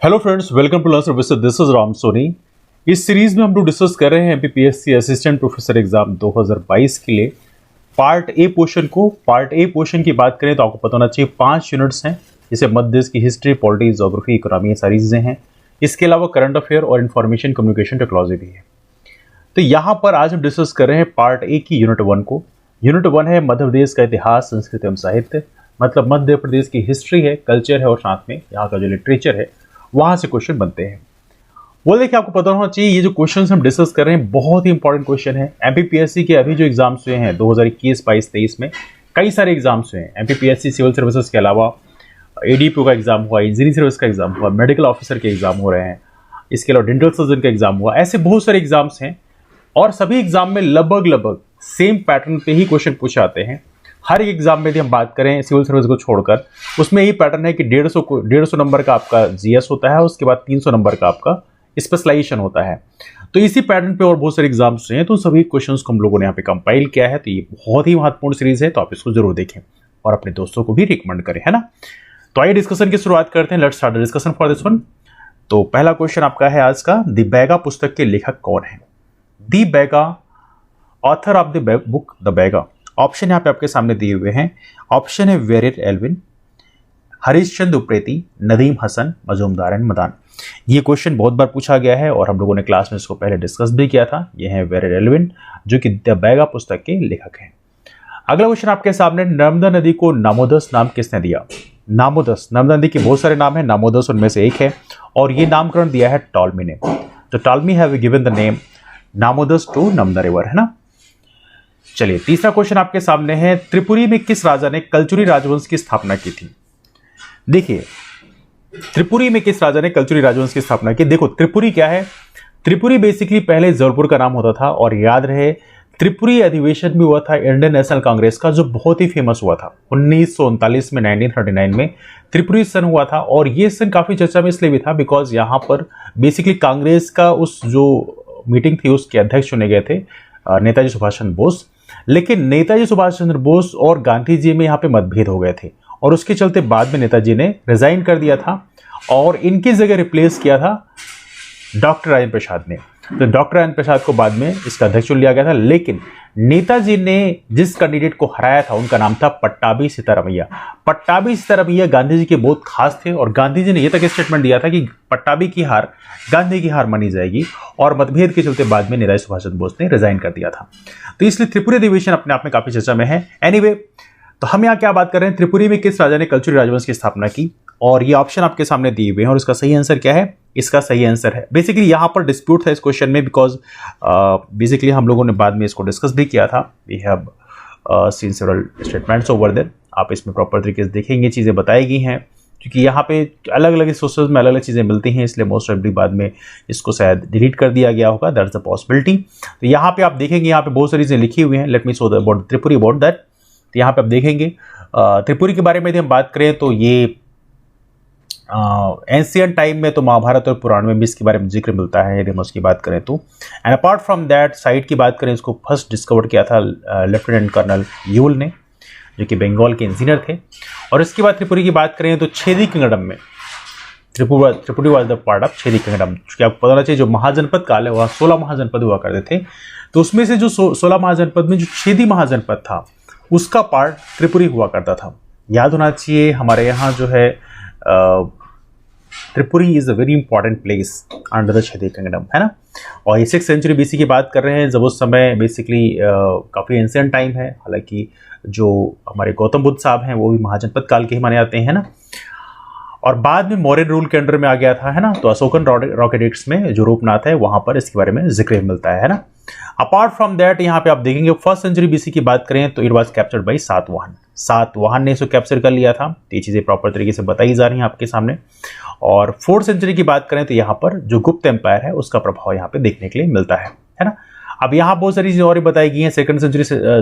Hello friends, welcome to learn service. This is Ram Soni. इस series में हम लोग डिस्कस कर रहे हैं एमपीपीएससी असिस्टेंट प्रोफेसर एग्जाम 2022 के लिए पार्ट ए पोर्शन को। पार्ट ए पोर्शन की बात करें तो आपको पता होना चाहिए 5 यूनिट्स हैं, जिसे मध्य देश की हिस्ट्री, पॉलिटिक्स, ज्योग्राफी, इकोनॉमी, ये सारी चीजें हैं। इसके अलावा करंट अफेयर और इन्फॉर्मेशन कम्युनिकेशन टेक्नोलॉजी भी है। तो यहाँ पर आज हम डिस्कस कर रहे हैं पार्ट ए की यूनिट 1 को। यूनिट 1 है मध्य प्रदेश का इतिहास, संस्कृति एवं साहित्य, मतलब मध्य प्रदेश की हिस्ट्री है, कल्चर है और साथ में यहाँ का जो लिटरेचर है वहां से क्वेश्चन बनते हैं। वो देखिए, आपको पता होना चाहिए ये जो क्वेश्चंस हम डिस्कस कर रहे हैं बहुत ही इंपॉर्टेंट क्वेश्चन है। एमपीपीएससी के अभी जो एग्जाम्स हुए हैं 2021, 22, 23 में कई सारे एग्जाम्स हुए हैं। एमपीपीएससी सिविल सर्विसेज के अलावा एडीपीओ का एग्जाम हुआ, इंजीनियरिंग सर्विस का एग्जाम हुआ, मेडिकल ऑफिसर के एग्जाम हो रहे हैं, इसके अलावा डेंटल सर्जन का एग्जाम हुआ। ऐसे बहुत सारे एग्जाम्स हैं और सभी एग्जाम में लगभग सेम पैटर्न पे ही क्वेश्चन पूछे आते हैं। हर एक एग्जाम में यदि हम बात करें सिविल सर्विस को छोड़कर, उसमें यही पैटर्न है कि 150 नंबर का आपका जीएस होता है, उसके बाद 300 नंबर का आपका स्पेशलाइजेशन होता है। तो इसी पैटर्न पे और बहुत सारे एग्जाम्स हैं, तो सभी क्वेश्चंस को हम लोगों ने यहाँ पे कंपाइल किया है। तो ये बहुत ही महत्वपूर्ण सीरीज है, तो आप इसको जरूर देखें और अपने दोस्तों को भी रिकमेंड करें, है ना। तो आइए डिस्कशन की शुरुआत करते हैं। Let's start the discussion for this one. तो पहला क्वेश्चन आपका है आज का, द बैगा पुस्तक के लेखक कौन है? The Baiga, author of the book the Baiga. Option यहाँ पे आपके सामने दिए हुए हैं। ऑप्शन है Verrier Elwin, Harishchandra Upreti, Nadeem Hasan, Majumdar and Madan. ये क्वेश्चन बहुत बार पूछा गया है और हम लोगों ने क्लास में इसको पहले डिस्कस भी किया था। ये है वेरिट एल्विन, जो कि द बैगा पुस्तक के लेखक हैं। अगला क्वेश्चन आपके सामने, नर्मदा नदी को नामोदस नाम किसने दिया? नामोदस, नर्मदा नदी के बहुत सारे नाम है, नामोदस उनमें से एक है और ये नामकरण दिया है टॉलमी ने। तो Ptolemy have given the name Namados to Narmada river, है ना। चलिए तीसरा क्वेश्चन आपके सामने है, त्रिपुरी में किस राजा ने कलचुरी राजवंश की स्थापना की थी? देखिए, त्रिपुरी में किस राजा ने कलचुरी राजवंश की स्थापना की? देखो, त्रिपुरी क्या है? त्रिपुरी बेसिकली पहले जौनपुर का नाम होता था और याद रहे त्रिपुरी अधिवेशन भी हुआ था इंडियन नेशनल कांग्रेस का, जो बहुत ही फेमस हुआ था 1939 में, 1939 में त्रिपुरी सन हुआ था। और ये सन काफी चर्चा में इसलिए भी था बिकॉज यहाँ पर बेसिकली कांग्रेस का उस जो मीटिंग थी उसके अध्यक्ष चुने गए थे नेताजी सुभाष चंद्र बोस। लेकिन नेताजी सुभाष चंद्र बोस और गांधी जी में यहाँ पे मतभेद हो गए थे और उसके चलते बाद में नेताजी ने रिजाइन कर दिया था और इनकी जगह रिप्लेस किया था डॉक्टर राजेंद्र प्रसाद ने। तो डॉक्टर राजेंद्र प्रसाद को बाद में इसका अध्यक्ष चुन लिया गया था। लेकिन नेताजी ने जिस कैंडिडेट को हराया था उनका नाम था पट्टाभी सीतारामैया। पट्टाभी सीतारामैया गांधी जी के बहुत खास थे और गांधी जी ने यह तक स्टेटमेंट दिया था कि पट्टाभी की हार गांधी की हार मानी जाएगी और मतभेद के चलते बाद में नेताजी सुभाष चंद्र बोस ने रिजाइन कर दिया था। तो इसलिए त्रिपुरी अधिवेशन अपने आप में काफी चर्चा में है। एनीवे, तो हम यहाँ क्या बात कर रहे हैं, त्रिपुरी में किस राजा ने कलचुरी राजवंश की स्थापना की? और ये ऑप्शन आपके सामने दिए हुए हैं और इसका सही आंसर क्या है? इसका सही आंसर है, बेसिकली यहाँ पर डिस्प्यूट था इस क्वेश्चन में बिकॉज बेसिकली हम लोगों ने बाद में इसको डिस्कस भी किया था। We have seen several statements over there. आप इसमें प्रॉपर तरीके से देखेंगे, चीज़ें बताई गई हैं क्योंकि यहाँ पे अलग अलग सोर्सेज में अलग अलग चीज़ें मिलती हैं, इसलिए मोस्ट ऑफ बाद में इसको शायद डिलीट कर दिया गया होगा, दैट्स द पॉसिबिलिटी। तो यहाँ पे आप देखेंगे, यहाँ पे बहुत सारी चीज़ें लिखी हुई हैं। Let me show the about Tripuri about that. तो यहाँ पे आप देखेंगे त्रिपुरी के बारे में यदि हम बात करें तो ये एंशियंट टाइम में तो महाभारत और पुराण में भी इसके बारे में जिक्र मिलता है यदि हम उसकी बात करें तो। And apart from that site की बात करें, इसको फर्स्ट डिस्कवर किया था लेफ्टिनेंट कर्नल यूल ने, जो कि बंगाल के इंजीनियर थे। और इसके बाद त्रिपुरी की बात करें तो छेदी किंगडम में Tripuri was the part of Chhedi kingdom. क्योंकि आपको पता होना चाहिए जो महाजनपद काल है वहाँ 16 महाजनपद हुआ करते थे, तो उसमें से जो 16 महाजनपद में जो छेदी महाजनपद था उसका पार्ट त्रिपुरी हुआ करता था। याद होना चाहिए हमारे यहाँ जो है Tripuri is a very important place under the Chhedi kingdom, है ना। और ये 6th सेंचुरी बीसी की बात कर रहे हैं, जब उस समय बेसिकली काफ़ी एंशिएंट टाइम है। हालांकि जो हमारे गौतम बुद्ध साहब हैं वो भी महाजनपद काल के ही माने जाते हैं ना। और बाद में मौर्य रूल के अंडर में आ गया था, है ना। तो अशोकन रॉक एडिक्ट्स में जो रूपनाथ है वहां पर इसके बारे में जिक्र मिलता है ना। अपार्ट फ्रॉम दैट यहाँ पे आप देखेंगे 1st सेंचुरी बीसी की बात करें तो it was captured by Satavahana. Satavahana ने इसको कैप्चर कर लिया था। तो ये चीज़ें प्रॉपर तरीके से बताई जा रही हैं आपके सामने। और 4th सेंचुरी की बात करें तो यहाँ पर जो गुप्त एम्पायर है उसका प्रभाव यहाँ पे देखने के लिए मिलता है ना। अब यहाँ बहुत सारी चीज़ें और भी बताई गई हैं। 2nd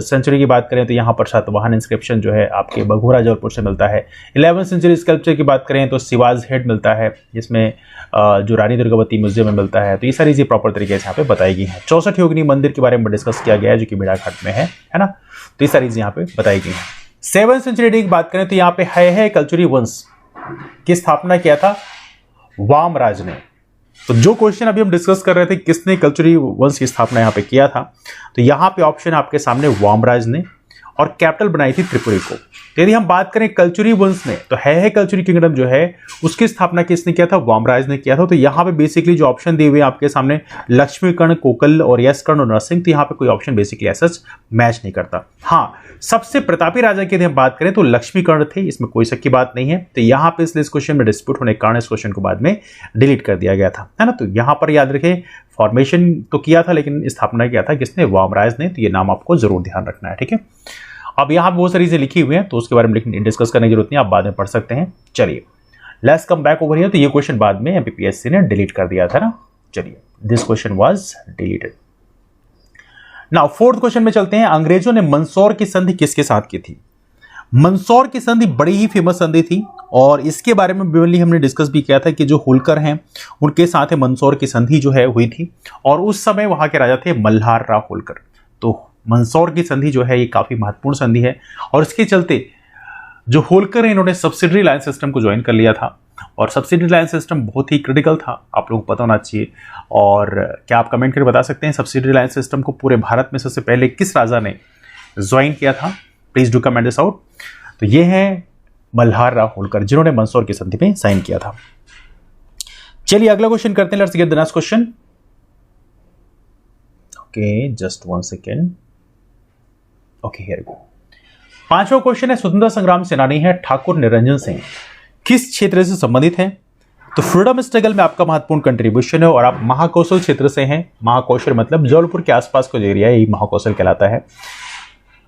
सेंचुरी की बात करें तो यहाँ पर सातवाहन इंस्क्रिप्शन जो है आपके बघूरा जौलपुर से मिलता है। 11th सेंचुरी स्कल्पचर की बात करें तो शिवाज हेड मिलता है, जिसमें जो रानी दुर्गावती म्यूजियम में मिलता है। तो ये सारी चीज़ें प्रॉपर तरीके से यहाँ पे बताई गई हैं। 64 योगिनी मंदिर के बारे में डिस्कस किया गया है जो कि भेड़ाघाट में है ना। तो ये सारी चीज़ें यहाँ पे बताई गई हैं। 7th सेंचुरी की बात करें तो यहाँ पे है कलचुरी वंश की स्थापना किया था वामराज ने। तो जो क्वेश्चन अभी हम डिस्कस कर रहे थे, किसने कल्चुरी वंश की स्थापना यहां पे किया था, तो यहां पे ऑप्शन आपके सामने वामराज ने, और कैपिटल बनाई थी त्रिपुरी को। यदि हम बात करें कल्चुरी वंश में, तो है कल्चुरी किंगडम जो है उसकी स्थापना किसने किया था, वामराज ने किया था। तो यहां पे बेसिकली जो ऑप्शन दिए हुए आपके सामने लक्ष्मीकर्ण, कोकल और यशकर्ण और नरसिंह, तो यहां पे कोई ऑप्शन बेसिकली ऐसा मैच नहीं करता। हाँ, सबसे प्रतापी राजा की यदि हम बात करें तो लक्ष्मीकर्ण थे, इसमें कोई शक की बात नहीं है। तो यहां पे इसलिए इस क्वेश्चन में डिस्प्यूट होने के कारण इस क्वेश्चन को बाद में डिलीट कर दिया गया था, है ना। तो यहां पर याद रखें, फॉर्मेशन तो किया था लेकिन स्थापना किया था किसने, वामराज ने। तो ये नाम आपको जरूर ध्यान रखना है, ठीक है। अब यहां बहुत सारी चीजें लिखी हुई हैं तो उसके बारे में डिस्कस करने की जरूरत नहीं, आप बाद में पढ़ सकते हैं। चलिए, let's come back over here. तो ये क्वेश्चन बाद में एमपीपीएससी ने डिलीट कर दिया था ना। चलिए, this question was deleted. Now fourth question में चलते हैं। अंग्रेजों ने मंदसौर की संधि किसके साथ की थी? मंदसौर की संधि बड़ी ही फेमस संधि थी और इसके बारे में बेवली हमने डिस्कस भी किया था कि जो होलकर हैं उनके साथ मंदसौर की संधि जो है हुई थी, और उस समय वहां के राजा थे मल्हार राव होलकर। तो मंदसौर की संधि जो है ये काफी महत्वपूर्ण संधि है, और इसके चलते जो होलकर है इन्होंने सब्सिडरी लाइन सिस्टम को ज्वाइन कर लिया था, और सब्सिडरी लाइन सिस्टम बहुत ही क्रिटिकल था, आप लोगों को पता होना चाहिए। और क्या आप कमेंट करके बता सकते हैं सब्सिडरी लाइन सिस्टम को पूरे भारत में सबसे पहले किस राजा ने ज्वाइन किया था? Please do comment this out. तो ये है मल्हार राव होलकर जिन्होंने मंदसौर की संधि में साइन किया था। चलिए अगला क्वेश्चन करते हैं। Let's get the next question. Okay, just 1 second. Okay, here go. पांचवा क्वेश्चन है, स्वतंत्रता संग्राम सेनानी है ठाकुर निरंजन सिंह किस क्षेत्र से संबंधित है? तो फ्रीडम स्ट्रगल में आपका महत्वपूर्ण कंट्रीब्यूशन है और आप महाकौशल क्षेत्र से हैं। महाकौशल मतलब जबलपुर के आसपास का जो एरिया है यही महाकौशल कहलाता है।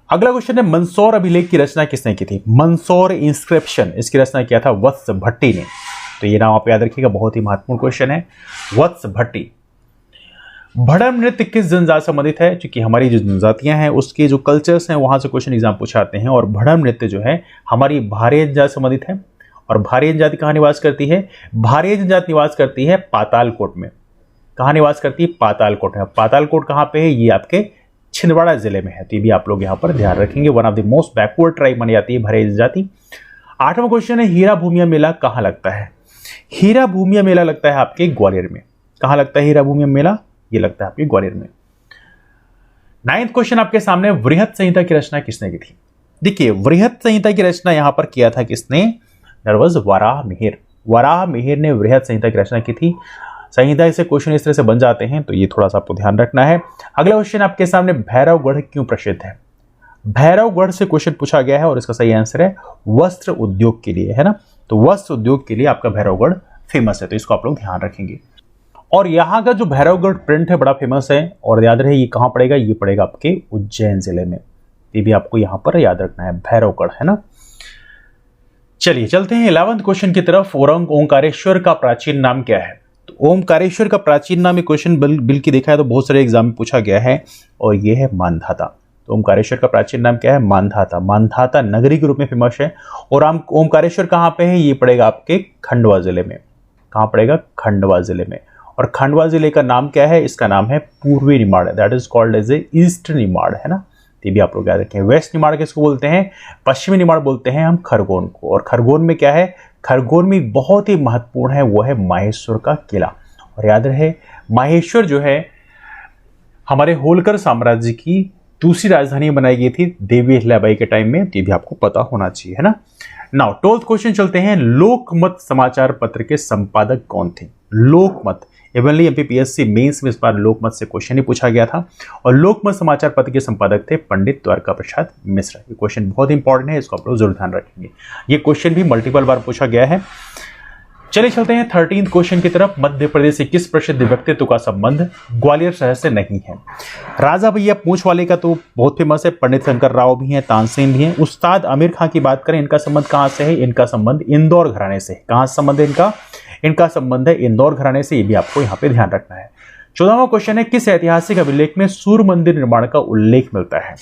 अगला क्वेश्चन है, मंदसौर अभिलेख की रचना किसने की थी? मंदसौर इंस्क्रिप्शन, इसकी रचना किया था वत्स भट्टी ने। तो ये नाम आप याद रखिएगा, बहुत ही महत्वपूर्ण क्वेश्चन है, वत्स भट्टी। भड़म नृत्य किस जनजाति से संबंधित है? क्योंकि हमारी जो जनजातियां हैं उसके जो कल्चर्स हैं वहां से क्वेश्चन एग्जाम पूछाते हैं, और भड़म नृत्य जो है हमारी भारिया जनजाति से संबंधित है। और भारिया जनजाति कहां निवास करती है? भारिया जनजाति निवास करती है पातालकोट में। कहां निवास करती है? पातालकोट में। पातालकोट कहां पे है? ये आपके छिंदवाड़ा जिले में है। तो ये भी आप लोग यहां पर ध्यान रखेंगे। One of the most backward tribe मानी जाती है भारिया जनजाति। आठवां क्वेश्चन है, हीरा भूमिया मेला कहां लगता है? हीरा भूमिया मेला लगता है आपके ग्वालियर में। कहां लगता है हीरा भूमिया मेला? ये लगता है आपके ग्वालियर में। 9th क्वेश्चन आपके सामने, वृहत संहिता की रचना किसने की थी? देखिए, वृहत संहिता की रचना यहां पर किया था किसने? That was Varaha Mihira. वराह मिहिर ने वृहत संहिता की रचना की थी। संहिता से क्वेश्चन इस तरह से बन जाते हैं, तो ये थोड़ा सा आपको ध्यान रखना है। अगला क्वेश्चन आपके सामने, भैरवगढ़ क्यों प्रसिद्ध है? भैरवगढ़ से क्वेश्चन पूछा गया है और इसका सही आंसर है वस्त्र उद्योग के लिए, है ना। तो वस्त्र उद्योग के लिए आपका भैरवगढ़ फेमस है, तो इसको आप लोग ध्यान रखेंगे। और यहां का जो भैरवगढ़ प्रिंट है बड़ा फेमस है, और याद रहे ये कहां पड़ेगा? ये पड़ेगा आपके उज्जैन जिले में। ये भी आपको यहां पर याद रखना है, भैरवगढ़, है ना। चलिए चलते हैं 11th क्वेश्चन की तरफ। ओंकारेश्वर का प्राचीन नाम क्या है? तो ओंकारेश्वर का प्राचीन नाम, क्वेश्चन बिल की देखा है तो बहुत सारे एग्जाम में पूछा गया है, और ये है मानधाता। तो ओंकारेश्वर का प्राचीन नाम क्या है? मानधाता। मानधाता नगरी के रूप में फेमस है। और ओंकारेश्वर कहां पे है? ये पड़ेगा आपके खंडवा जिले में। कहां पड़ेगा? खंडवा जिले में। और खंडवा जिले का नाम क्या है? इसका नाम है Purvi Nimar, that is called as a east Nimar, है ना। ये भी आप लोग याद रखें। वेस्ट निमाड़ किसको बोलते हैं? पश्चिमी निमाड़ बोलते हैं हम खरगोन को। और खरगोन में क्या है? खरगोन में बहुत ही महत्वपूर्ण है, वो है माहेश्वर का किला। और याद रहे, माहेश्वर जो है हमारे होलकर साम्राज्य की दूसरी राजधानी बनाई गई थी देवी अहिल्याबाई के टाइम में। ये भी आपको पता होना चाहिए, है ना। नाउ 12th क्वेश्चन चलते हैं। लोकमत समाचार पत्र के संपादक कौन थे? लोकमत, इवनली एमपीपीएससी मेंस में इस बार लोकमत से क्वेश्चन ही पूछा गया था, और लोकमत समाचार पत्र के संपादक थे पंडित द्वारका प्रसाद मिश्र। ये क्वेश्चन बहुत इंपॉर्टेंट है, इसको आप लोग जरूर ध्यान रखेंगे। ये क्वेश्चन भी मल्टीपल बार पूछा गया है। चलिए चलते हैं 13th क्वेश्चन की तरफ। मध्य प्रदेश से किस प्रसिद्ध व्यक्तित्व का संबंध ग्वालियर शहर से नहीं है? राजा भैया पूंछ वाले का तो बहुत फेमस है, पंडित शंकर राव भी हैं, तानसेन भी हैं। उस्ताद आमिर खां की बात करें, इनका संबंध कहां से है? इनका संबंध इंदौर घराने से। कहां से संबंध है इनका? इनका संबंध है इंदौर घराने से। ये भी आपको यहां पे ध्यान रखना है। 14वां क्वेश्चन है, किस ऐतिहासिक अभिलेख में सूर्य मंदिर निर्माण का उल्लेख मिलता है?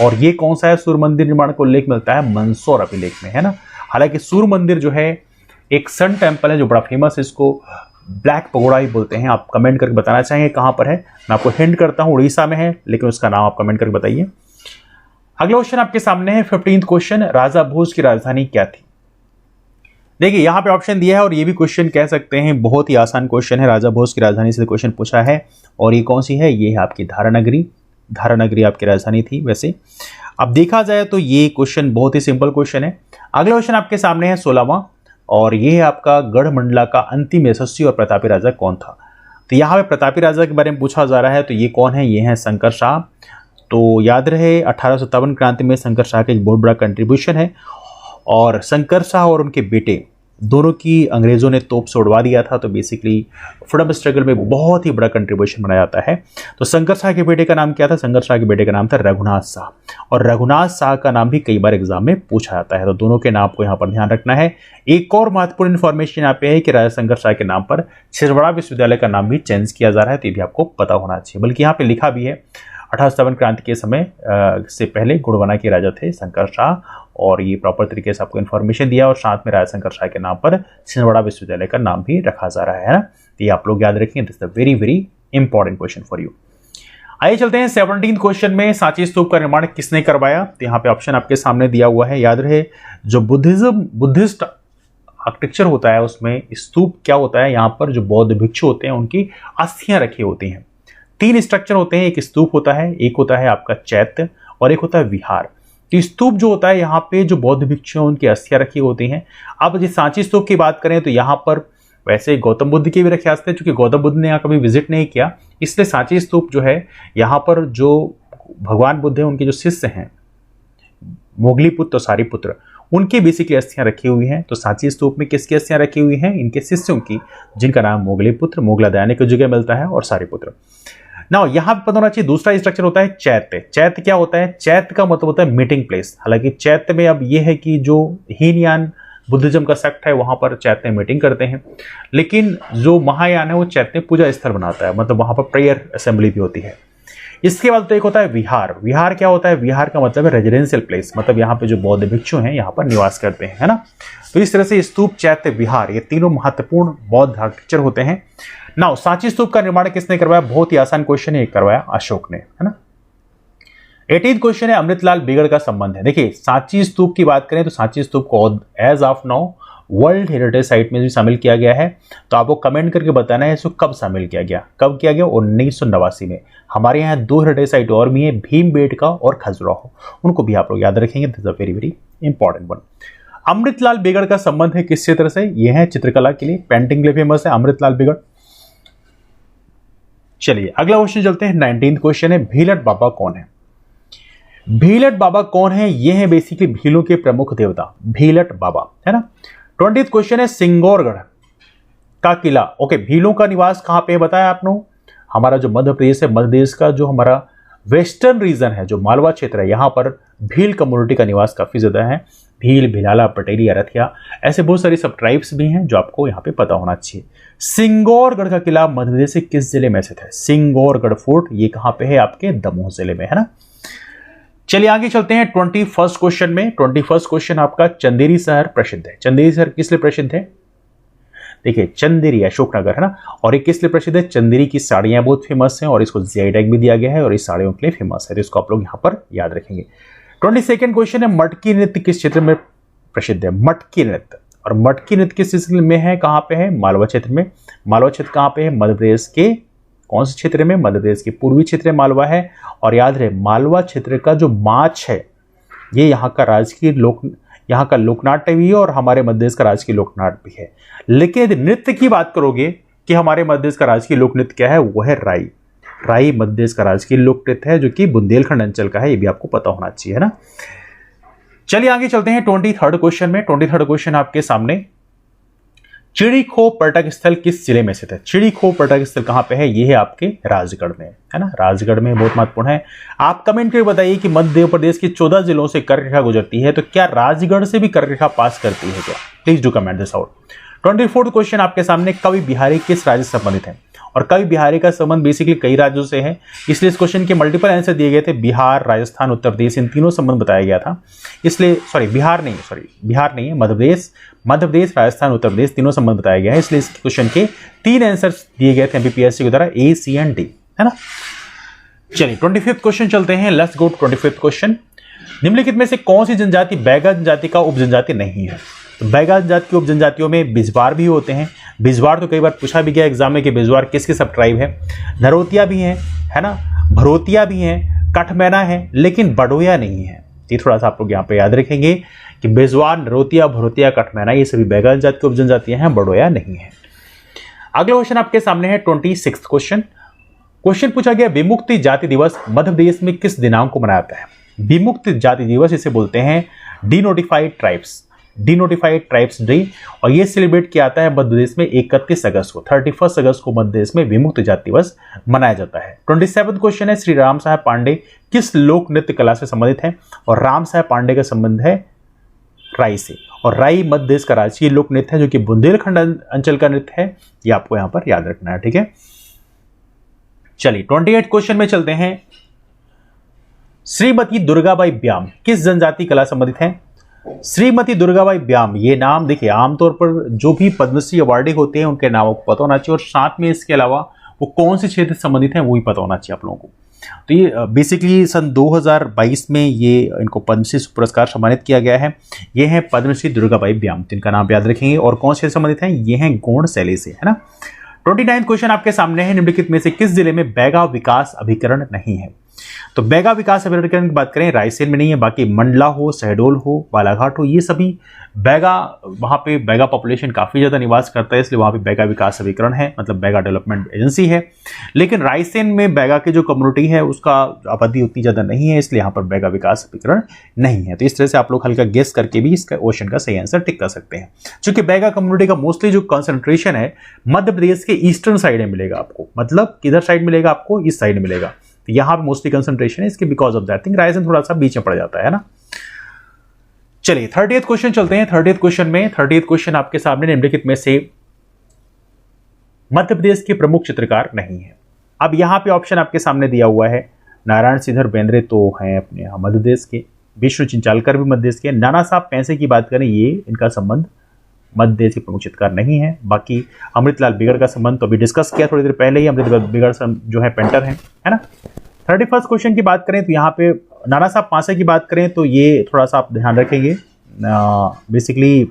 और ये कौन सा है सूर्य मंदिर निर्माण का उल्लेख मिलता है? मंदसौर अभिलेख में, है ना। हालांकि सूर्य मंदिर जो है एक सन टेम्पल है जो बड़ा फेमस है, इसको ब्लैक पगोड़ा ही बोलते हैं। आप कमेंट करके बताना चाहेंगे कहां पर है। मैं आपको हिंट करता हूं, उड़ीसा में है, लेकिन उसका नाम आप कमेंट करके बताइए। अगला क्वेश्चन आपके सामने है 15th क्वेश्चन, राजा भोज की राजधानी क्या थी? देखिए यहाँ पे ऑप्शन दिया है और ये भी क्वेश्चन कह सकते हैं बहुत ही आसान क्वेश्चन है। राजा भोज की राजधानी से क्वेश्चन पूछा है और ये कौन सी है, ये है आपकी धारानगरी। धारानगरी आपकी राजधानी थी। वैसे अब देखा जाए तो ये क्वेश्चन बहुत ही सिंपल क्वेश्चन है। अगला क्वेश्चन आपके सामने है 16वां और ये है आपका गढ़मंडला का अंतिम यशस्वी और प्रतापी राजा कौन था। तो यहाँ पे प्रतापी राजा के बारे में पूछा जा रहा है, तो ये कौन है, ये है शंकर शाह। तो याद रहे 1857 क्रांति में शंकर शाह का एक बहुत बड़ा कंट्रीब्यूशन है और शंकर शाह और उनके बेटे दोनों की अंग्रेजों ने तोप से उड़वा दिया था। तो बेसिकली फ्रीडम स्ट्रगल में बहुत ही बड़ा कंट्रीब्यूशन बनाया जाता है। तो शंकर शाह के बेटे का नाम क्या था, शंकर शाह के बेटे का नाम था रघुनाथ शाह और रघुनाथ शाह का नाम भी कई बार एग्जाम में पूछा जाता है। तो दोनों के नाम को यहाँ पर ध्यान रखना है। एक और महत्वपूर्ण इन्फॉर्मेशन यहाँ पे है कि राजा शंकर शाह के नाम पर छिंदवाड़ा विश्वविद्यालय का नाम भी चेंज किया जा रहा है। तो ये भी आपको पता होना चाहिए। बल्कि यहाँ पे लिखा भी है 1857 क्रांति के समय से पहले गुड़वाना के राजा थे शंकर शाह और ये प्रॉपर तरीके से आपको इन्फॉर्मेशन दिया और साथ में राजा शंकर शाह के नाम पर छिंदवाड़ा विश्वविद्यालय का नाम भी रखा जा रहा है ना। तो ये आप लोग याद रखेंगे। This is a very very important question for you. आइए चलते हैं 17th क्वेश्चन में। सांची स्तूप का निर्माण किसने करवाया। तो यहाँ पे ऑप्शन आपके सामने दिया हुआ है। याद रहे जो बुद्धिस्ट आर्किटेक्चर होता है उसमें स्तूप क्या होता है, यहाँ पर जो बौद्ध भिक्षु होते हैं उनकी अस्थियां रखी होती हैं। 3 स्ट्रक्चर होते हैं, एक स्तूप होता है, एक होता है आपका चैत्य और एक होता है विहार। तो स्तूप जो होता है यहाँ पे जो बौद्ध भिक्षु हैं उनकी अस्थियां रखी होती हैं। अब जिस सांची स्तूप की बात करें तो यहाँ पर वैसे गौतम बुद्ध के भी रखे आस्ते हैं, चूंकि गौतम बुद्ध ने यहाँ कभी विजिट नहीं किया इसलिए सांची स्तूप जो है यहाँ पर जो भगवान बुद्ध है उनके जो शिष्य हैं मोगलीपुत्र और सारीपुत्र उनकी बेसिकली अस्थियां रखी हुई हैं। तो सांची स्तूप में किसकी अस्थियां रखी हुई हैं, इनके शिष्यों की, जिनका नाम मोगलीपुत्र मोगलादानी की जगह मिलता है और सारीपुत्र। ना यहाँ पे पता होना चाहिए दूसरा स्ट्रक्चर होता है चैत्य। चैत्य क्या होता है, चैत्य का मतलब होता है मीटिंग प्लेस। हालांकि चैत्य में अब ये है कि जो हीनयान बुद्धिज्म का सेक्ट है वहां पर चैत्य मीटिंग करते हैं, लेकिन जो महायान है वो चैत्य पूजा स्थल बनाता है, मतलब वहां पर प्रेयर असेंबली भी होती है। इसके बाद तो एक होता है विहार। विहार क्या होता है, विहार का मतलब है रेजिडेंशियल प्लेस, मतलब यहाँ पे जो बौद्ध भिक्षु हैं यहाँ पर निवास करते हैं, है ना। तो इस तरह से स्तूप चैत्य विहार ये तीनों महत्वपूर्ण बौद्ध आर्किटेक्चर होते हैं। नाउ सांची स्तूप का निर्माण किसने करवाया, बहुत ही आसान क्वेश्चन है, करवाया अशोक ने, है ना। 18th क्वेश्चन है अमृतलाल बिगड़ का संबंध है। देखिए सांची स्तूप की बात करें तो सांची स्तूप को as of now world heritage site में भी शामिल किया गया है। तो आपको कमेंट करके बताना है इसको कब शामिल किया गया, कब किया गया, 1989 में। हमारे यहाँ 2 हेरिटेज साइट और भी है, भीमबेटका और खजुराहो, उनको भी आप लोग याद रखेंगे। This is a very very important one. Amritlal बिगड़ का संबंध है किस क्षेत्र से, यह है चित्रकला के लिए, पेंटिंग के लिए फेमस है अमृतलाल बिगड़। चलिए अगला क्वेश्चन चलते हैं। 19th क्वेश्चन है भीलट बाबा कौन है। भीलट बाबा कौन है, ये है बेसिकली भीलों के प्रमुख देवता भीलट बाबा, है ना। 20th क्वेश्चन है सिंगौरगढ़ का किला। ओके, भीलों का निवास कहां पे है बताया आपने, हमारा जो मध्य प्रदेश है, मध्य प्रदेश का जो हमारा वेस्टर्न रीजन है, जो मालवा क्षेत्र है, यहां पर भील कम्युनिटी का निवास काफी ज्यादा है। भील, भिलाला, पटेली, अरथिया, ऐसे बहुत सारी सब ट्राइब्स भी हैं जो आपको यहाँ पे पता होना चाहिए। सिंगौरगढ़ का किला मध्य प्रदेश के किस जिले में स्थित है, सिंगौरगढ़ फोर्ट ये कहां पे है, आपके दमोह जिले में, है ना। चलिए आगे चलते हैं 21st क्वेश्चन में। 21st क्वेश्चन आपका चंदेरी शहर प्रसिद्ध है। चंदेरी शहर किस लिए प्रसिद्ध है, देखिए चंदेरी अशोकनगर, है ना। और ये किस लिए प्रसिद्ध है, चंदेरी की साड़ियां बहुत फेमस हैं और इसको जीआई टैग भी दिया गया है और इस साड़ियों के लिए फेमस है, तो इसको आप लोग यहाँ पर याद रखेंगे। 22nd क्वेश्चन है मटकी नृत्य किस क्षेत्र में प्रसिद्ध है, मटकी नृत्य। और मटकी नृत्य किस क्षेत्र में है, कहाँ पे है, मालवा क्षेत्र में। मालवा क्षेत्र कहाँ पे है, मध्य प्रदेश के कौन से क्षेत्र में, मध्य प्रदेश के पूर्वी क्षेत्र में मालवा है। और याद रहे मालवा क्षेत्र का जो माछ है ये यहाँ का राजकीय यहाँ का लोकनाट्य भी है और हमारे मध्य प्रदेश का राजकीय लोकनाट्य भी है। लेकिन यदि नृत्य की बात करोगे कि हमारे मध्य प्रदेश का राजकीय लोक नृत्य क्या है, वो है राई। राई मध्य प्रदेश का राजकीय लोक नृत्य है जो कि बुंदेलखंड अंचल का है, ये भी आपको पता होना चाहिए, है ना। चलिए आगे चलते हैं 23rd क्वेश्चन में। 23rd क्वेश्चन आपके सामने, चिड़ीखो पर्यटक स्थल किस जिले में स्थित है। चिड़ीखो पर्यटक स्थल कहां पे है, ये है आपके राजगढ़ में, है ना। राजगढ़ में बहुत महत्वपूर्ण है। आप कमेंट करके बताइए कि मध्य प्रदेश के 14 जिलों से कर्क रेखा गुजरती है, तो क्या राजगढ़ से भी कर्क रेखा पास करती है क्या, please do comment this out. 24th question आपके सामने, कवि बिहारी किस राज्य से संबंधित है। और कवि बिहारी का संबंध बेसिकली कई राज्यों से है, इसलिए इस क्वेश्चन के मल्टीपल आंसर दिए गए थे। बिहार, राजस्थान, उत्तर प्रदेश, इन तीनों संबंध बताया गया था, इसलिए बिहार नहीं है, मध्य प्रदेश, राजस्थान, उत्तर प्रदेश तीनों संबंध बताया गया है, इसलिए इस क्वेश्चन के 3 आंसर दिए गए थे एमपीपीएससी के द्वारा, ए, सी एंड डी, है ना। चलिए 25th क्वेश्चन चलते हैं। Let's go to 25th question. निम्नलिखित में से कौन सी जनजाति बैगा जनजाति का उप जनजाति नहीं है। तो बैगा जनजाति की उप जनजातियों में बिजवार भी होते हैं। बिजवार तो कई बार पूछा भी गया एग्जाम में कि बिजवार किसके सब ट्राइब है। नरोतिया भी है ना, भरोतिया भी है, कठमैना है, लेकिन बडोया नहीं है। ये थोड़ा सा आप लोग यहाँ पे याद रखेंगे कि बिजवार, नरोतिया, भरोतिया, कठमैना ये सभी बैगा जनजाति की उप जनजातियां हैं, बडोया नहीं है। अगला क्वेश्चन आपके सामने है 26 क्वेश्चन पूछा गया, विमुक्त जाति दिवस मध्य प्रदेश में किस दिनांक को मनाया जाता है? विमुक्त जाति दिवस इसे बोलते हैं डिनोटिफाइड ट्राइब्स डे, और ये सेलिब्रेट किया जाता है मध्य प्रदेश में 31 अगस्त को, 31 अगस्त को मध्य प्रदेश में विमुक्त जाति दिवस मनाया जाता है। 27 क्वेश्चन है, श्री राम साहब पांडे किस लोक नृत्य कला से संबंधित है? और राम साहब पांडे का संबंध है राई से, और राई मध्य प्रदेश का राजकीय लोक नृत्य है जो कि बुंदेलखंड अंचल का नृत्य है। ये आपको यहां पर याद रखना है, ठीक है। चलिए 28 क्वेश्चन में चलते हैं। श्रीमती दुर्गाबाई ब्याम किस जनजाति कला संबंधित है? श्रीमती दुर्गाबाई ब्याम, ये नाम देखिए आमतौर पर जो भी पद्मश्री अवार्डी होते हैं उनके नामों को पता होना चाहिए, और साथ में इसके अलावा वो कौन से क्षेत्र से संबंधित हैं वो भी पता होना चाहिए आप लोगों को। तो ये बेसिकली सन 2022 में ये इनको पद्मश्री पुरस्कार सम्मानित किया गया है। ये हैं पद्मश्री दुर्गाबाई ब्याम, जिनका नाम याद रखेंगे, और कौन से संबंधित हैं? ये हैं गोंड शैली से, है ना। 29 क्वेश्चन आपके सामने है, निम्नलिखित में से किस जिले में बैगा विकास अभिकरण नहीं है? तो बैगा विकास अभिकरण की बात करें, रायसेन में नहीं है, बाकी मंडला हो, शहडोल हो, बालाघाट हो, ये सभी बैगा, वहां पे बैगा पॉपुलेशन काफी ज्यादा निवास करता है, इसलिए वहां पे बैगा विकास अभिकरण है, मतलब बैगा डेवलपमेंट एजेंसी है। लेकिन रायसेन में बैगा की जो कम्युनिटी है उसका आबादी उतनी ज्यादा नहीं है, इसलिए यहाँ पर बैगा विकास अभिकरण नहीं है। तो इस तरह से आप लोग हल्का गेस करके भी इसका क्वेश्चन का सही आंसर टिक कर सकते हैं। चूंकि बैगा कम्युनिटी का मोस्टली जो कंसंट्रेशन है मध्य प्रदेश के ईस्टर्न साइड में मिलेगा आपको, मतलब किधर साइड मिलेगा आपको? इस साइड मिलेगा। तो यहां पर मोस्टली कंसंट्रेशन है इसके, because of that thing Raisen थोड़ा सा बीच में पड़ जाता है ना। चलिए 30th क्वेश्चन चलते हैं। 30th क्वेश्चन आपके सामने, निम्नलिखित में से मध्य प्रदेश के प्रमुख चित्रकार नहीं है। अब यहां पे ऑप्शन आपके सामने दिया हुआ है, नारायण सिंधर बेंद्रे तो हैं अपने यहां मध्य प्रदेश के, विष्णु चिंचालकर भी मध्य प्रदेश के, नाना साहब पैंसे की बात करें ये इनका संबंध मध्य प्रदेश के प्रमुख चित्रकार नहीं है। बाकी अमृतलाल बिगड़ का संबंध तो अभी डिस्कस किया थोड़ी देर पहले ही, अमृतलाल बिगड़ जो है पेंटर है ना। 31st क्वेश्चन की बात करें तो यहाँ पे नाना साहब पांसे की बात करें तो ये थोड़ा सा आप ध्यान रखेंगे, basically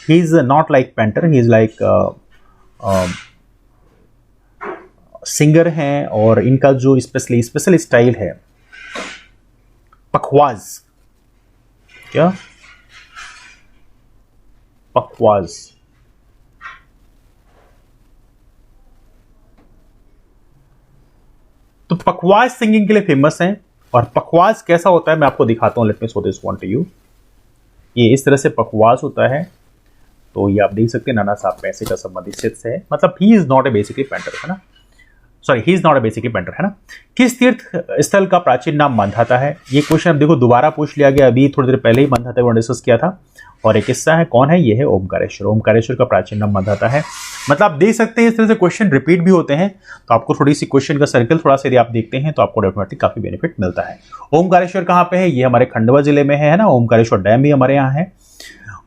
he is not like painter, he is like singer हैं, और इनका जो स्पेशल स्टाइल है पखवाज, क्या पखवाज, तो पखवाज सिंगिंग के लिए फेमस हैं। और पखवाज कैसा होता है मैं आपको दिखाता हूं, let me show this one two you. ये इस तरह से पखवाज होता है, तो ये आप देख सकते हैं नाना साहब पैसे का संबंध इस क्षेत्र से है, मतलब he is not a basically painter, है ना, sorry he is not a basically painter, है ना। किस तीर्थ स्थल का प्राचीन नाम मंधाता है? ये क्वेश्चन अब देखो दोबारा पूछ लिया गया, अभी थोड़ी देर पहले ही मंधाता को डिस्कस किया था, और एक किस्सा है, कौन है? ये है ओमकारेश्वर। ओमकारेश्वर का प्राचीन नाम मंधाता है। मतलब आप देख सकते हैं इस तरह से क्वेश्चन रिपीट भी होते हैं, तो आपको थोड़ी सी क्वेश्चन का सर्कल थोड़ा सा यदि आप देखते हैं तो आपको डेफिनेटली काफी बेनिफिट मिलता है। ओमकारेश्वर कहाँ पे है? ये हमारे खंडवा जिले में है ना। ओमकारेश्वर डैम भी हमारे यहाँ है,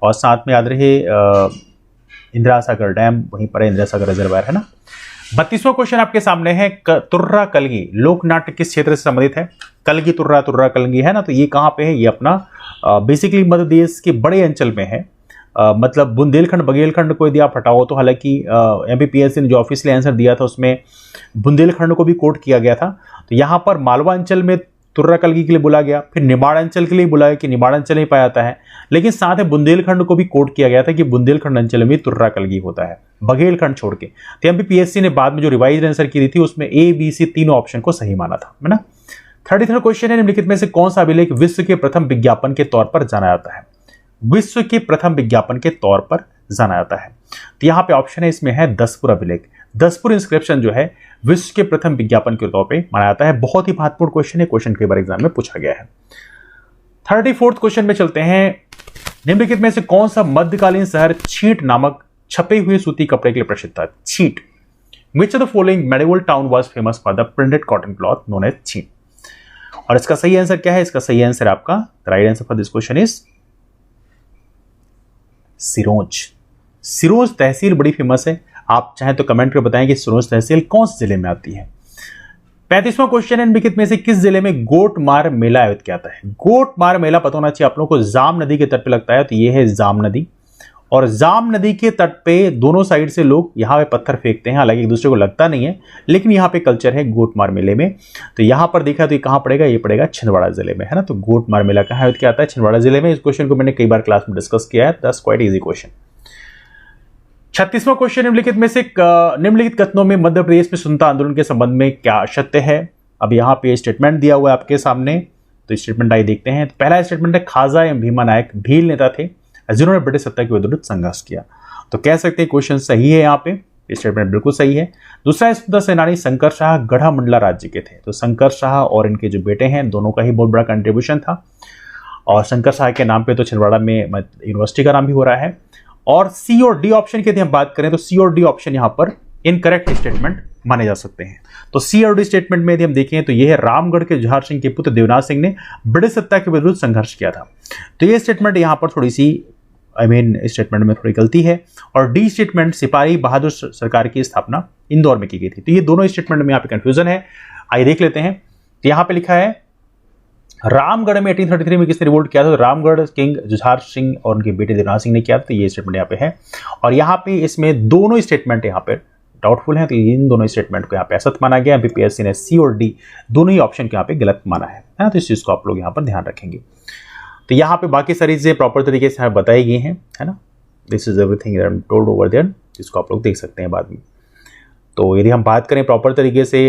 और साथ में याद रहे इंदिरा सागर डैम वहीं पर है, इंदिरा सागर रिजर्वायर, है ना। 32वां क्वेश्चन आपके सामने है, तुर्रा कलगी लोक नाट्य किस क्षेत्र से संबंधित है? कलगी तुर्रा, तुर्रा कलगी, है ना। तो ये कहाँ पे है? ये अपना बेसिकली मध्य प्रदेश के बड़े अंचल में है, मतलब बुंदेलखंड बघेलखंड को यदि आप हटाओ तो, हालांकि एमपीपीएससी ने जो ऑफिशियल आंसर दिया था उसमें बुंदेलखंड को भी कोट किया गया था। तो यहाँ पर मालवा अंचल में तुर्रा कलगी के लिए बुला गया, फिर निमाड़ अंचल के लिए बुलाया कि निमाड़ अंचल में पाया जाता है, लेकिन साथ में बुंदेलखंड को भी कोट किया गया था कि बुंदेलखंड अंचल में तुर्रा कलगी होता है, बघेलखंड छोड़ के। तो एमपीपीएससी ने बाद में जो रिवाइज आंसर की थी उसमें ए बी सी तीनों ऑप्शन को सही माना था, है ना। 33 क्वेश्चन है, निम्नलिखित में से कौन सा अभिलेख विश्व के प्रथम विज्ञापन के तौर पर जाना जाता है? विश्व के प्रथम विज्ञापन के तौर पर जाना जाता है, तो यहाँ पे ऑप्शन है, इसमें है दसपुर अभिलेख। दसपुर इंस्क्रिप्शन जो है विश्व के प्रथम विज्ञापन के तौर पे माना जाता है। बहुत ही महत्वपूर्ण क्वेश्चन है, क्वेश्चन कई बार एग्जाम में पूछा गया है। 34th क्वेश्चन में चलते हैं, निम्नलिखित में से कौन सा मध्यकालीन शहर छींट नामक छपे हुए सूती कपड़े के लिए प्रसिद्ध था? छींट। Which of the following medieval town was famous for the printed cotton cloth known as छींट? और इसका सही आंसर क्या है? इसका सही आंसर आपका right answer for this question is Sironj. Sironj तहसील बड़ी फेमस है, आप चाहें तो कमेंट कर बताएं कि सिरोंज तहसील कौन से जिले में आती है। 35वां क्वेश्चन है, निम्नलिखित में से किस जिले में गोटमार मेला आयोजित किया जाता है? गोटमार मेला पता होना चाहिए आप लोगों को, जाम नदी के तट पे लगता है, तो ये है जाम नदी। और जाम नदी के तट पे दोनों साइड से लोग यहाँ पे पत्थर फेंकते हैं, हालांकि एक दूसरे को लगता नहीं है, लेकिन यहाँ पे कल्चर है गोटमार मेले में। तो यहाँ पर देखा तो ये कहाँ पड़ेगा? ये पड़ेगा छिंदवाड़ा जिले में, है ना। तो गोटमार मेला कहाँ आयोजित किया जाता है? छिंदवाड़ा जिले में। इस क्वेश्चन को मैंने कई बार क्लास में डिस्कस किया है, दैट्स क्वाइट इजी क्वेश्चन। 36वां क्वेश्चन, निम्नलिखित में से निम्नलिखित कथनों में मध्य प्रदेश में स्वतंत्रता आंदोलन के संबंध में क्या सत्य है? अब यहाँ पे स्टेटमेंट दिया हुआ है आपके सामने, तो स्टेटमेंट आइए देखते हैं। तो पहला स्टेटमेंट है, खाजा एवं भीमा नायक भील नेता थे जिन्होंने ब्रिटिश सत्ता के विरुद्ध संघर्ष किया। तो कह सकते हैं क्वेश्चन सही है, यहाँ पे स्टेटमेंट बिल्कुल सही है। दूसरा, स्वतंत्रता सेनानी शंकर शाह गढ़ा मंडला राज्य के थे। तो शंकर शाह और इनके जो बेटे हैं, दोनों का ही बहुत बड़ा कंट्रीब्यूशन था। और शंकर शाह के नाम पे तो छिंदवाड़ा में यूनिवर्सिटी का नाम भी हो रहा है। और सी और डी ऑप्शन की यदि हम बात करें तो सी और डी ऑप्शन यहाँ पर इनकरेक्ट स्टेटमेंट माने जा सकते हैं। तो सी और डी स्टेटमेंट में यदि हम देखें तो यह है, रामगढ़ के जुझार सिंह के पुत्र देवनाथ सिंह ने ब्रिटिश सत्ता के विरुद्ध संघर्ष किया था। तो यह स्टेटमेंट यहाँ पर थोड़ी सी स्टेटमेंट में थोड़ी गलती है। और डी स्टेटमेंट, सिपाही बहादुर सरकार की स्थापना इंदौर में की गई थी। तो ये दोनों स्टेटमेंट में यहाँ पे कंफ्यूजन है, आइए देख लेते हैं। तो यहाँ पे लिखा है, रामगढ़ में 1833 में किसने रिवोल्ट किया था? तो रामगढ़ किंग जुझार सिंह और उनके बेटे देवनाथ सिंह ने किया था। तो ये स्टेटमेंट यहाँ पे है। और यहाँ पे इसमें दोनों स्टेटमेंट यहाँ पे डाउटफुल है, तो इन दोनों स्टेटमेंट को यहाँ पे असत्य माना गया। बीपीएससी ने सी और डी दोनों ही ऑप्शन को यहाँ पे गलत माना है ना। तो इस चीज को आप लोग यहाँ पर ध्यान रखेंगे। तो यहाँ पे बाकी सारी चीजें प्रॉपर तरीके से बताई गई हैं, है ना। This is everything I am told over there, जिसको आप लोग देख सकते हैं बाद में। तो यदि हम बात करें प्रॉपर तरीके से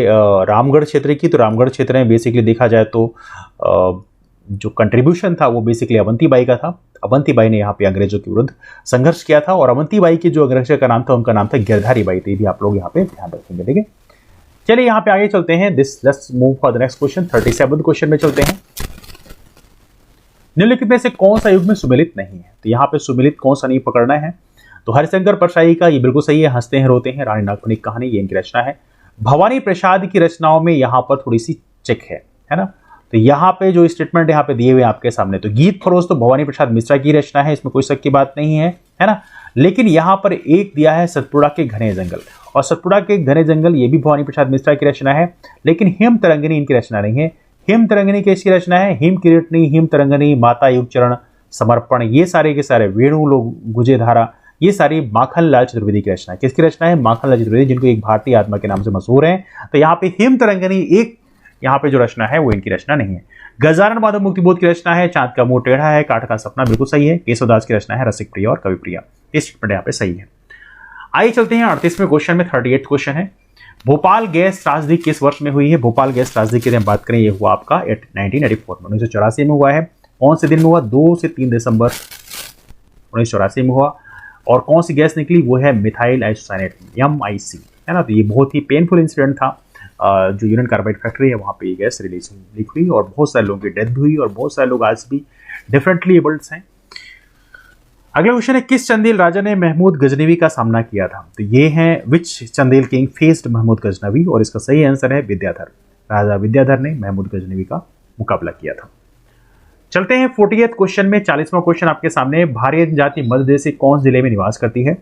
रामगढ़ क्षेत्र की, तो रामगढ़ क्षेत्र में बेसिकली देखा जाए तो जो कंट्रीब्यूशन था वो बेसिकली अवंतीबाई का था। अवंतीबाई ने यहाँ पे अंग्रेजों के विरुद्ध संघर्ष किया था। और अवंतीबाई की जो अंग्रेजों का नाम था, उनका नाम था गिरधारी बाई। तो ये भी आप लोग यहाँ पे ध्यान रखेंगे, ठीक है। चलिए यहाँ पे आगे चलते हैं। Let's move for the next question. 37 question में चलते हैं। निम्नलिखित में से कौन सा युग में सुमेलित नहीं है? तो यहाँ पे सुमेलित कौन सा नहीं पकड़ना है। तो हरिशंकर परसाई का ये बिल्कुल सही है, हंसते हैं रोते हैं, रानी नागफनी की कहानी, ये इनकी रचना है। भवानी प्रसाद की रचनाओं में यहाँ पर थोड़ी सी चेक है ना। तो यहाँ पे जो स्टेटमेंट यहाँ पे दिए हुए आपके सामने, तो गीत फरोज तो भवानी प्रसाद मिश्रा की रचना है, इसमें कोई शक की बात नहीं है ना। लेकिन यहाँ पर एक दिया है सतपुड़ा के घने जंगल, और सतपुड़ा के घने जंगल ये भी भवानी प्रसाद मिश्रा की रचना है। लेकिन हिम तरंगिनी इनकी रचना नहीं है। हिम तरंगिनी किसकी रचना है? हिम किरीटनी, हिम तरंगिनी, माता युग चरण, समर्पण, ये सारे के सारे, वेणु लोग, गुजे धारा, ये सारी माखनलाल चतुर्वेदी की रचना है। किसकी रचना है? माखनलाल चतुर्वेदी, जिनको एक भारतीय आत्मा के नाम से मशहूर हैं। तो यहाँ पे हिम तरंगिनी एक यहाँ पे जो रचना है वो इनकी रचना नहीं है। गजानन माधव मुक्तिबोध की रचना है चांद का मुंह टेढ़ा है, काठ का सपना, बिल्कुल सही है। केशवदास की रचना है रसिक प्रिया और कवि प्रिया, इस स्टेटमेंट यहाँ पे सही है। आइए चलते हैं 38वें क्वेश्चन में। 38 क्वेश्चन है, भोपाल गैस त्रासदी किस वर्ष में हुई है? भोपाल गैस त्रासदी की बात करें, ये हुआ आपका 1984 में, 1984 में हुआ है। कौन से दिन में हुआ? 2 से 3 दिसंबर 1984 में हुआ। और कौन सी गैस निकली? वो है मिथाइल आइसोसाइनेट, MIC, है ना। तो ये बहुत ही पेनफुल इंसिडेंट था। जो यूनियन कार्बाइड फैक्ट्री है वहाँ पे ये गैस रिलीज लीक हुई और बहुत सारे लोगों की डेथ भी हुई और बहुत सारे लोग आज भी डिफरेंटली एबल्ड हैं। अगला क्वेश्चन है, किस चंदेल राजा ने महमूद गजनवी का सामना किया था? तो ये है, विच चंदेल किंग फेस्ड महमूद गजनवी, और इसका सही आंसर है विद्याधर। राजा विद्याधर ने महमूद गजनवी का मुकाबला किया था। चलते हैं 40th क्वेश्चन में। 40वां क्वेश्चन आपके सामने, भारी जनजाति मध्य प्रदेश से कौन जिले में निवास करती है?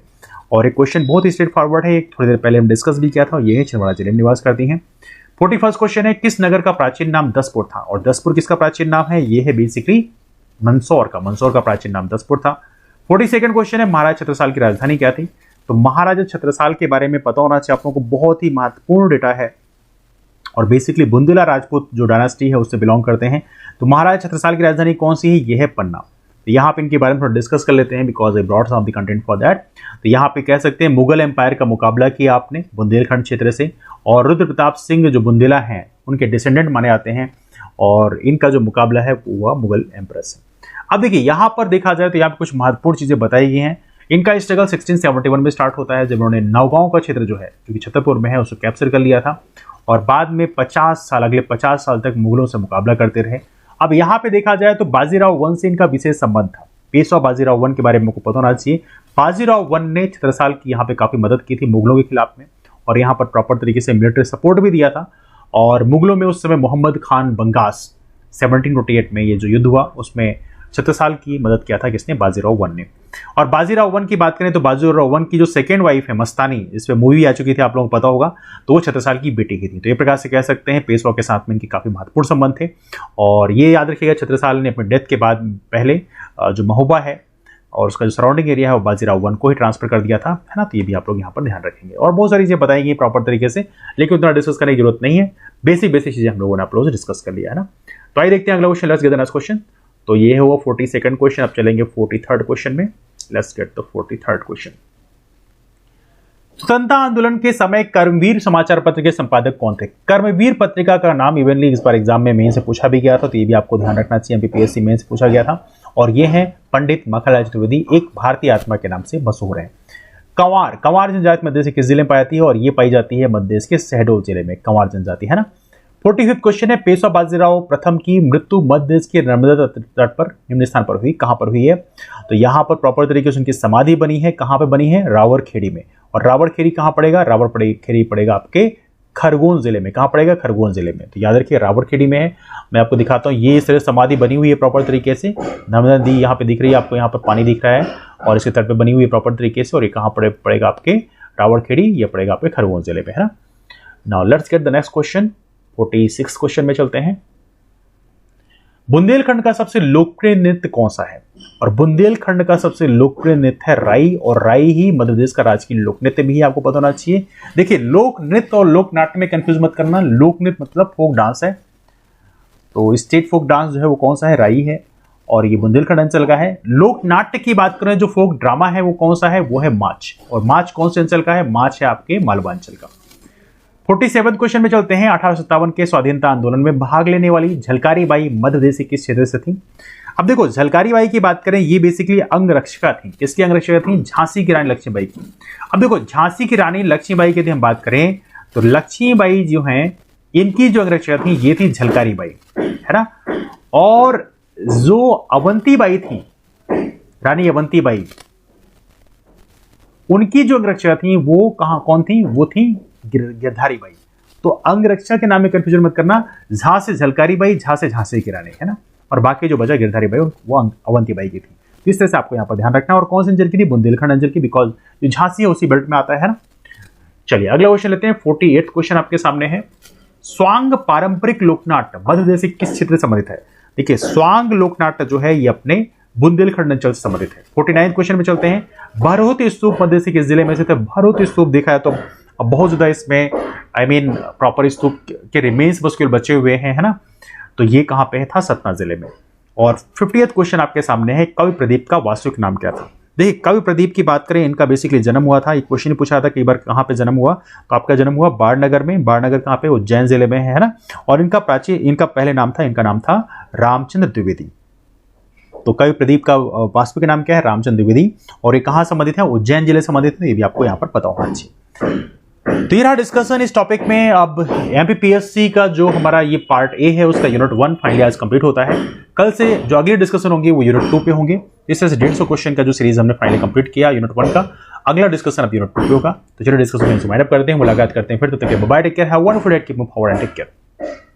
और एक क्वेश्चन बहुत ही स्ट्रेट फॉरवर्ड है, थोड़ी देर पहले हम डिस्कस भी किया था, ये है छिंदवाड़ा जिले में निवास करती हैं। 41st क्वेश्चन है, किस नगर का प्राचीन नाम दसपुर था? और दसपुर किसका प्राचीन नाम है? ये है बेसिकली मंदसौर का प्राचीन नाम दसपुर था। 42nd क्वेश्चन है, महाराजा छत्रसाल की राजधानी क्या थी? तो महाराजा छत्रसाल के बारे में पता होना चाहिए आप लोगों को, बहुत ही महत्वपूर्ण डेटा है। और बेसिकली बुंदेला राजपूत जो डायनास्टी है उससे बिलोंग करते हैं। तो महाराजा छत्रसाल की राजधानी कौन सी है? ये है पन्ना। तो यहाँ पे इनके बारे में थोड़ा डिस्कस कर लेते हैं, because I brought some of the content for that. तो यहाँ पे कह सकते हैं मुगल एम्पायर का मुकाबला किया आपने बुंदेलखंड क्षेत्र से, और रुद्र प्रताप सिंह जो बुंदेला हैं उनके डिसेंडेंट माने जाते हैं, और इनका जो मुकाबला है वो हुआ मुगल एम्परर से। अब देखिए यहाँ पर देखा जाए तो यहाँ पे कुछ महत्वपूर्ण चीजें बताई गई हैं। इनका स्ट्रगल 1671 में स्टार्ट होता है, जब उन्होंने नौगांव का क्षेत्र जो है, जो कि छतरपुर में है, उसको कैप्चर कर लिया था। और बाद में 50 साल, अगले 50 साल तक मुगलों से मुकाबला करते रहे। अब यहाँ पे देखा जाए तो बाजीराव वन से इनका विशेष संबंध था। पेशवा बाजीराव वन के बारे में आपको पता होना चाहिए। बाजीराव वन ने छत्रसाल की यहाँ पे काफी मदद की थी मुगलों के खिलाफ में, और यहाँ पर प्रॉपर तरीके से मिलिट्री सपोर्ट भी दिया था। और मुगलों में उस समय मोहम्मद खान बंगास 1728 में ये जो युद्ध हुआ उसमें छत्रसाल की मदद किया था किसने? बाजीराव वन ने। और बाजीराव वन की बात करें तो बाजीराव वन की जो सेकेंड वाइफ है मस्तानी, इस पे मूवी आ चुकी थी, आप लोगों को पता होगा, तो वो छत्रसाल की बेटी की थी। तो ये प्रकार से कह सकते हैं पेशवा के साथ में इनके काफी महत्वपूर्ण संबंध थे। और ये याद रखिएगा छत्रसाल ने अपने डेथ के बाद पहले जो महोबा है और उसका जो सराउंडिंग एरिया है वो बाजीराव वन को ही ट्रांसफर कर दिया था, है ना। तो ये भी आप लोग यहाँ पर ध्यान रखेंगे। और बहुत सारी चीजें बताएंगी प्रॉपर तरीके से, लेकिन उतना डिस्कस करने की जरूरत नहीं है। बेसिक चीजें हम लोगों ने आप लोगों से डिस्कस कर लिया है ना। तो आइए देखते हैं अगला question. Let's get the next question. तो ये है वो 42nd क्वेश्चन। अब चलेंगे 43rd क्वेश्चन में। Let's get the 43rd question. स्वतंत्रता आंदोलन के समय कर्मवीर समाचार पत्र के संपादक कौन थे? कर्मवीर पत्रिका का नाम इवनली इस बार एग्जाम में मेन से पूछा भी गया था, तो ये भी आपको ध्यान रखना चाहिए। एमपीपीएससी मेन से पूछा गया था। और ये है पंडित मखनलाल चतुर्वेदी, एक भारतीय आत्मा के नाम से मशहूर है। कंवार जनजाति मध्य देश के किस जिले में पाई जाती है? और ये पाई जाती है मध्य देश के शहडोल जिले में, कंवार जनजाति, है ना। 45th क्वेश्चन है, पेशवा बाजीराव प्रथम की मृत्यु मध्य देश के नर्मदा तट पर निम्न स्थान पर हुई, कहां पर हुई है? तो यहां पर प्रॉपर तरीके से उनकी समाधि बनी है, कहां पर बनी है? रावरखेड़ी में। और रावरखेड़ी कहां पड़ेगा? रावरखेड़ी पड़ेगा आपके खरगोन जिले में। कहां पड़ेगा? खरगोन जिले में। तो याद रखिए रावरखेड़ी में है। मैं आपको दिखाता हूं, ये इस तरह समाधि बनी हुई है प्रॉपर तरीके से। नर्मदा नदी यहाँ पे दिख रही है आपको, यहाँ पर पानी दिख रहा है और इसके तट पे बनी हुई है प्रॉपर तरीके से। और ये कहां पड़ेगा आपके? रावरखेड़ी, ये पड़ेगा आपके खरगोन जिले में, है ना। Now let's get the next question. 46 question में चलते हैं। बुंदेलखंड का सबसे लोकप्रिय नृत्य कौन सा है? और बुंदेलखंड का सबसे लोकप्रिय नृत्य है राई। और राई ही मध्य प्रदेश का राजकीय लोक नृत्य भी आपको पता होना चाहिए। देखिए, लोक नृत्य और लोक नाट्य में कंफ्यूज मत करना। लोक नृत्य मतलब फोक डांस है, तो स्टेट फोक डांस जो है वो कौन सा है? राई है। और ये बुंदेलखंड अंचल का है। लोक नाट्य की बात करें, जो फोक ड्रामा है वो कौन सा है? वो है माच। और माच कौन से अंचल का है? माच है आपके मालवा अंचल का। 47 क्वेश्चन में चलते हैं। 1857 के स्वाधीनता आंदोलन में भाग लेने वाली झलकारी बाई मध्य प्रदेश के किस क्षेत्र से थी? अब देखो, झलकारी बाई की बात करें, ये बेसिकली अंगरक्षिका थी। किसकी अंगरक्षिका थी? झांसी की रानी लक्ष्मीबाई की। अब देखो, झांसी की रानी लक्ष्मीबाई की हम बात करें तो लक्ष्मीबाई जो है, इनकी जो अंगरक्षिका थी ये थी झलकारी बाई, है ना। और जो अवंती बाई थी, रानी अवंती बाई, उनकी जो अंगरक्षिका थी वो कौन थी? वो थी गिरधारी बाई। तो अंगरक्षा के नाम में कंफ्यूजन मत करना। झा से झलकारी बाई, झा से झांसी की रानी, है ना। और बाकी जो बचा गिरधारी बाई वो अवंती बाई की थी। तो इस तरह से आपको यहाँ पर ध्यान रखना। और कौन से अंचल की थी? बुंदेलखंड अंचल की, बिकॉज जो झांसी है उसी बेल्ट में आता है ना। चलिए अगला क्वेश्चन लेते हैं। 48th क्वेश्चन आपके सामने है। स्वांग पारंपरिक लोकनाट्य मध्य प्रदेश के किस क्षेत्र से संबंधित है? देखिए, स्वांग लोकनाट्य जो है ये अपने बुंदेलखंड अंचल से संबंधित है। 49th क्वेश्चन में चलते हैं। भरहुत स्तूप मध्य से किस जिले में से थे? भरहुत स्तूप देखा है तो अब बहुत ज्यादा इसमें प्रॉपर स्तूप के रिमेन्स बस केवल बचे हुए हैं, है ना। तो ये कहां पे था? सतना जिले में। और 50th क्वेश्चन आपके सामने है। कवि प्रदीप का वास्तविक नाम क्या था? देखिए, कवि प्रदीप की बात करें, इनका बेसिकली जन्म हुआ था, एक क्वेश्चन पूछा था कई बार कहां पे जन्म हुआ, तो आपका जन्म हुआ बाणनगर में। बाणनगर कहां पे? उज्जैन जिले में है ना। और इनका पहले नाम था, इनका नाम था रामचंद्र द्विवेदी। तो कवि प्रदीप का वास्तविक नाम क्या है? रामचंद्र द्विवेदी। और ये कहां संबंधित है? उज्जैन जिले संबंधित है। ये भी आपको यहाँ पर पता होना चाहिए। तो ये रहा डिस्कशन इस टॉपिक में। अब एमपीपीएससी का जो हमारा ये पार्ट ए है उसका यूनिट 1 फाइनली आज कंप्लीट होता है। कल से जो अगली डिस्कशन होंगे वो यूनिट 2 पे होंगे। इस तरह से 150 क्वेश्चन का जो सीरीज हमने फाइनली कंप्लीट किया यूनिट 1 का, अगला डिस्कशन अब यूनिट 2 पे होगा। तो चलिए डिस्कशन में वाइंड अप करते हैं, मुलाकात करते हैं फिर। तब तक bye, take care, have a wonderful day, keep moving forward and take care.